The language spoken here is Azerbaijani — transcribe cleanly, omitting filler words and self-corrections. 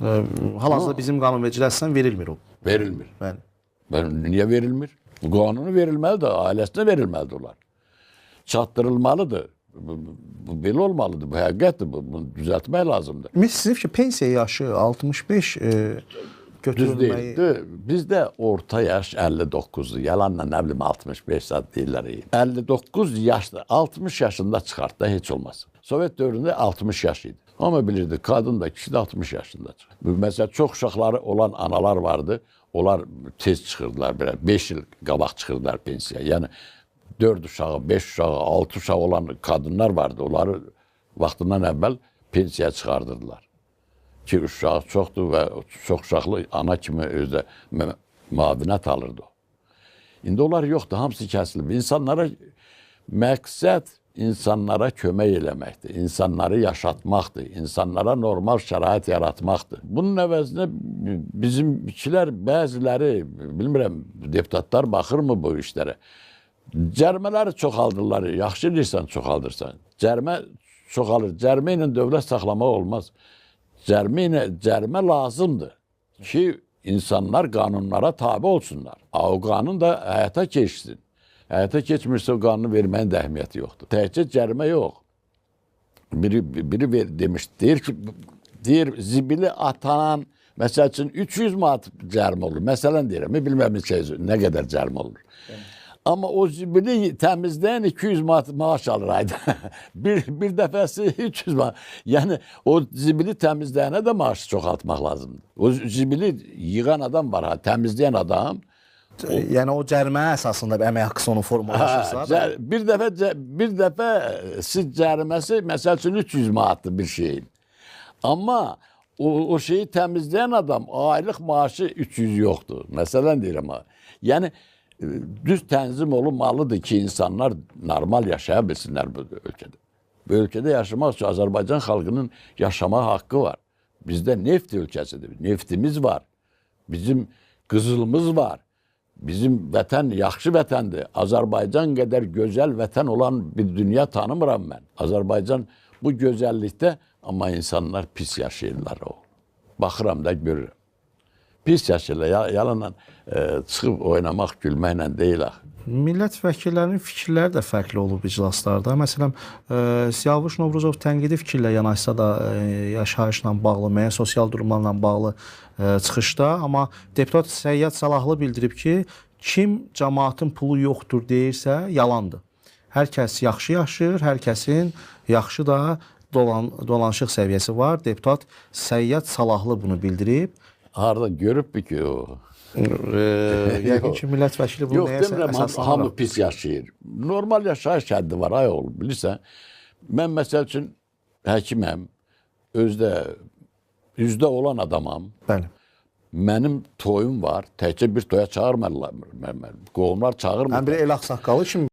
Hal-hazırda bizim qanunvericilər əsasən verilmir o. Verilmir. Bəli. Niye verilmir? Bu kanunu verilmelidir, ailesine verilmelidir onlar. Çattırılmalıdır. Bu belə olmalıdır, bu həqiqətdir, bunu düzəltmək lazımdır. Ümumiyyətlə sizin ki, pensiya yaşı 65 Düz deyil. götürülməyi... Bizdə orta yaş 59'dur. Yalanla nə bilim 65 saat deyirlər. 59 yaşda, 60 yaşında çıxart da heç olmaz. Sovet dövründə 60 yaş idi. Ama bilirdi, kadın da kişi de 60 yaşında çıxır. Mesela çok uşaqları olan analar vardı. Onlar tez çıxırdılar, 5 yıl qabaq çıxırdılar pensiya. Yəni 4 uşağı, 5 uşağı, 6 uşağı olan kadınlar vardı. Onları vaxtından əvvəl pensiya çıxardırdılar. Ki uşağı çoxdur və çox uşaqlı ana kimi özdə müavinət alırdı o. İndi onlar yoxdur, hamısı kəsilib. İnsanlara məqsəd insanlara kömək eləməkdir, insanları yaşatmaqdır, insanlara normal şərait yaratmaqdır. Bunun əvəzinə bizimkilər, bəziləri, bilmirəm, deputatlar baxırmı bu işlərə? Cərmələri çoxaldırlar, yaxşı deyirsən çoxaldırsan. Cərmə çoxalır, cərmə ilə dövlət saxlamaq olmaz. Cərmə lazımdır ki, insanlar qanunlara tabi olsunlar. O qanun da həyata keçsin. Həyata keçmirsə o qanunu verməyin də əhəmiyyəti yoxdur. Təkcə cərimə yox. Biri demiş, deyir zibili atanan, məsəl üçün 300 manat cərimə olur. Məsələn deyirəm, bilməm nə qədər cərimə olur. Amma o zibili təmizləyən 200 manat maaş alır ayda. bir dəfəsi 300 manat. Yəni o zibili təmizləyənə də maaşı çoxaltmaq lazımdır. O zibili yığan adam var, təmizləyən adam. Yəni o cərimə əsasında əmək haqqısı onun formalaşırsa. Bir dəfə siz cəriməsi məsəl üçün 300 manatdır bir şeyin. Amma o şeyi təmizləyən adam aylıq maaşı 300 yoxdur. Məsələn deyirəm ha. Yəni düz tənzim olunmalıdır ki, insanlar normal yaşaya bilsinlər bu ölkədə. Bu ölkədə yaşamaq üçün Azərbaycan xalqının yaşama haqqı var. Bizdə neft ölkəsidir, neftimiz var, bizim qızılımız var. Bizim vətən yaxşı vətəndir. Azərbaycan qədər gözəl vətən olan bir dünya tanımıram mən. Azərbaycan bu gözəllikdə, amma insanlar pis yaşayırlar o. Baxıram da görürəm. Pis yaşayırlar, yalanla çıxıb oynamaq, gülməklə deyil axı. Millət vəkillərinin fikirləri də fərqli olub iclaslarda. Məsələn, Siyavuş Novruzov tənqidi fikirlə yanaşsa da yaşayışla bağlı, müəyyən sosial durumlarla bağlı çıxışda, amma deputat Səyyad Salahlı bildirib ki, kim cəmaatın pulu yoxdur deyirsə, yalandır. Hər kəs yaxşı yaşayır, hər kəsin yaxşı da dolanışıq səviyyəsi var. Deputat Səyyad Salahlı bunu bildirib. Harada görüb ki o? Yəqin ki, millət vəkili bunu nəyə əsaslanır? Yox, demirəm, hamı pis yaşayır. Normal yaşayış həddi var, ay oğlum, bilirsən. Mən məsəl üçün həkiməm, üzdə olan adamam. Bəli. Mənim toyum var, təkcə bir toya çağırmırlar. Qohumlar çağırmırlar. Mən bir el ağsaqqalı kimi